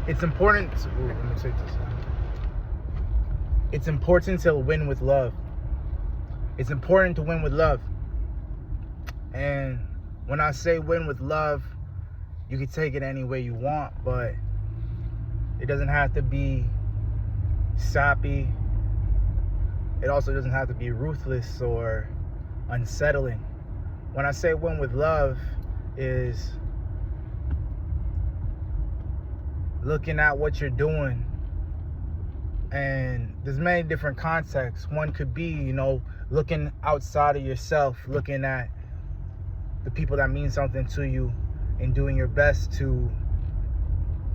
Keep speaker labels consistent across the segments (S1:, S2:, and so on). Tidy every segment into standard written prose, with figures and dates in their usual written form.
S1: it's important to, let me take this. It's important to win with love. It's important to win with love. And when I say win with love, you can take it any way you want, but it doesn't have to be sappy. It also doesn't have to be ruthless or unsettling. When I say win with love is looking at what you're doing, and there's many different contexts. One could be, looking outside of yourself, looking at the people that mean something to you and doing your best to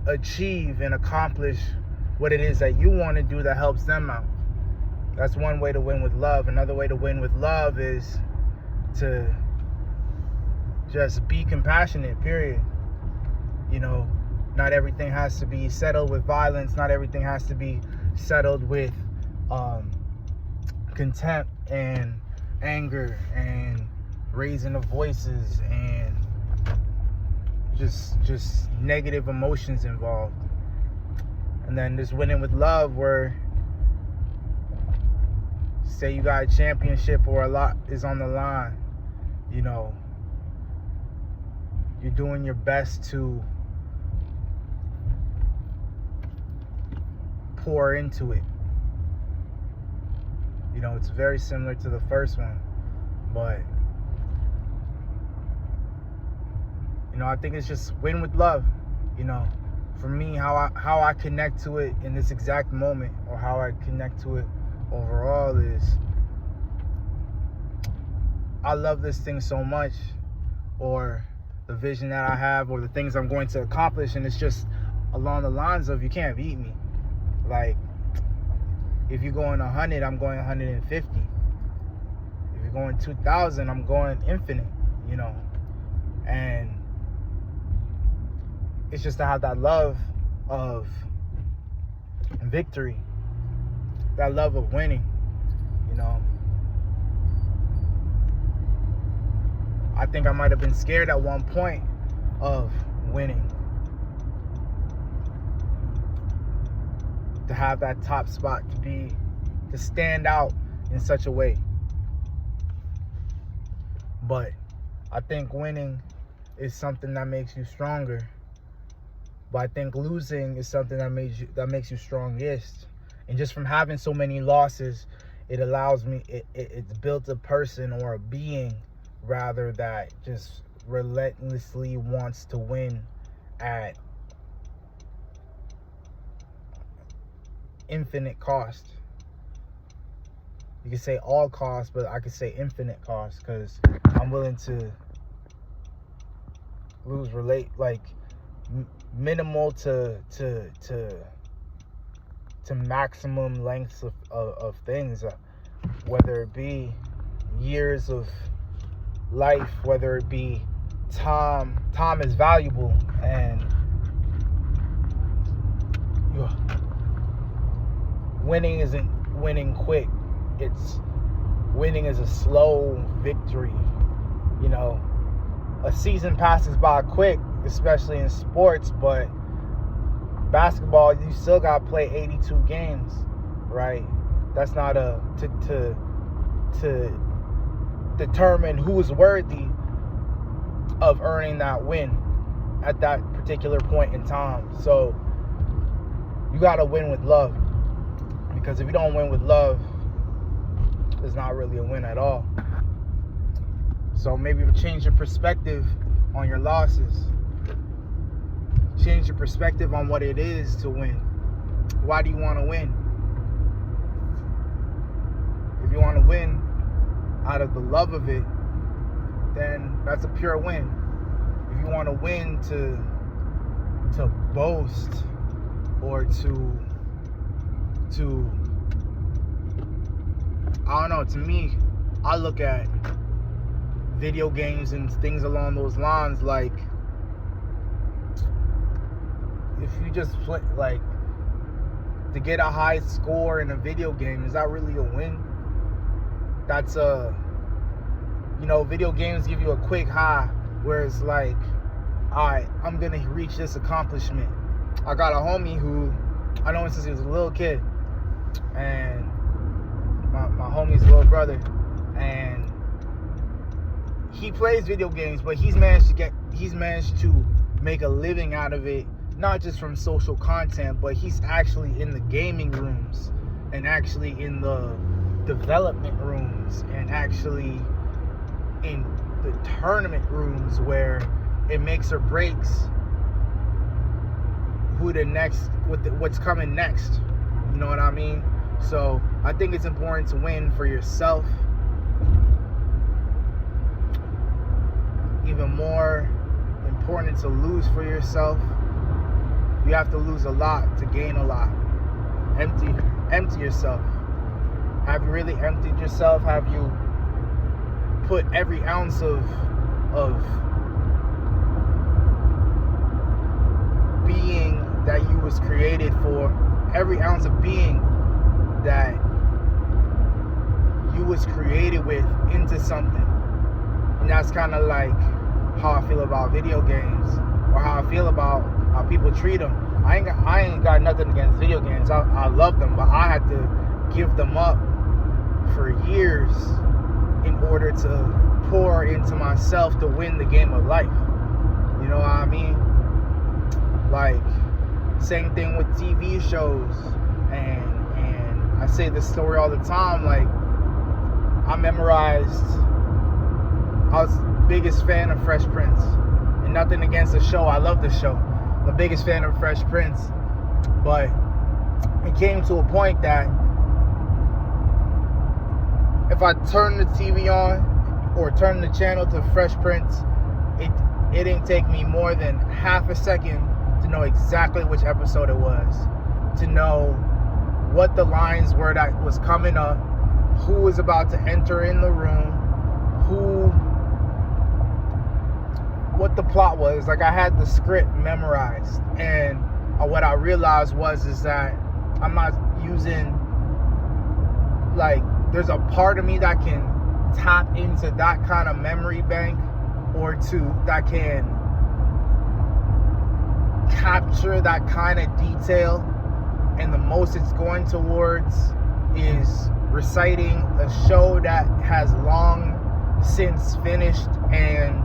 S1: achieve and accomplish what it is that you want to do that helps them out. That's one way to win with love. Another way to win with love is to just be compassionate, period. Not everything has to be settled with violence. Not everything has to be settled with contempt and anger and raising of voices and just negative emotions involved. And then this winning with love, where say you got a championship or a lot is on the line, you're doing your best to pour into it. It's very similar to the first one, but I think it's just win with love. For me, how I connect to it in this exact moment, or how I connect to it overall, is I love this thing so much, or the vision that I have, or the things I'm going to accomplish, and it's just along the lines of, you can't beat me. Like, if you're going 100, I'm going 150. If you're going 2,000, I'm going infinite, and it's just to have that love of victory, that love of winning. I think I might have been scared at one point of winning, to have that top spot, to stand out in such a way. But I think winning is something that makes you stronger. But I think losing is something that makes you strongest. And just from having so many losses, it allows me, it's built a person, or a being rather, that just relentlessly wants to win at infinite cost. You could say all cost, but I could say infinite cost, because I'm willing to lose minimal to maximum lengths of things, whether it be years of life, whether it be time. Time is valuable, and winning isn't winning quick. It's winning is a slow victory. A season passes by quick, especially in sports, but basketball, you still got to play 82 games, right? That's not to determine who is worthy of earning that win at that particular point in time. So you got to win with love, because if you don't win with love, it's not really a win at all. So maybe change your perspective on your losses. Change your perspective on what it is to win. Why do you want to win? If you want to win out of the love of it, then that's a pure win. If you want to win to boast, or to I don't know, to me, I look at video games and things along those lines, like, if you just play, like, to get a high score in a video game, is that really a win? That's video games give you a quick high, where it's like, alright, I'm gonna reach this accomplishment. I got a homie who I know him since he was a little kid, and my homie's little brother, and he plays video games, but he's managed to make a living out of it, not just from social content, but he's actually in the gaming rooms and actually in the development rooms and actually in the tournament rooms where it makes or breaks what's coming next. You know what I mean? So I think it's important to win for yourself. Even more important to lose for yourself. You have to lose a lot to gain a lot. Empty yourself. Have you really emptied yourself? Have you put every ounce of being that you was created for, every ounce of being that you was created with, into something? And that's kind of like how I feel about video games, or how I feel about how people treat them. I ain't got nothing against video games. I love them, but I had to give them up for years in order to pour into myself to win the game of life. You know what I mean? Like, same thing with TV shows, and I say this story all the time. Like, I was the biggest fan of Fresh Prince, and nothing against the show. I love the show. I'm the biggest fan of Fresh Prince, but it came to a point that if I turn the TV on or turn the channel to Fresh Prince, it didn't take me more than half a second to know exactly which episode it was, to know what the lines were that was coming up, who was about to enter in the room, what the plot was. Like, I had the script memorized, and what I realized is that I'm not using, like, there's a part of me that can tap into that kind of memory bank, or that can capture that kind of detail, and the most it's going towards is reciting a show that has long since finished, and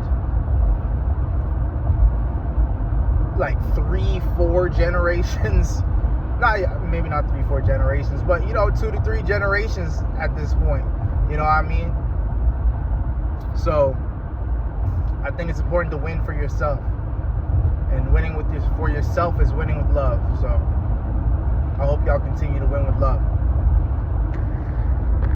S1: like 3-4 generations, maybe not 3-4 generations, but 2 to 3 generations at this point. You know what I mean? So I think it's important to win for yourself, and winning for yourself is winning with love. So I hope y'all continue to win with love.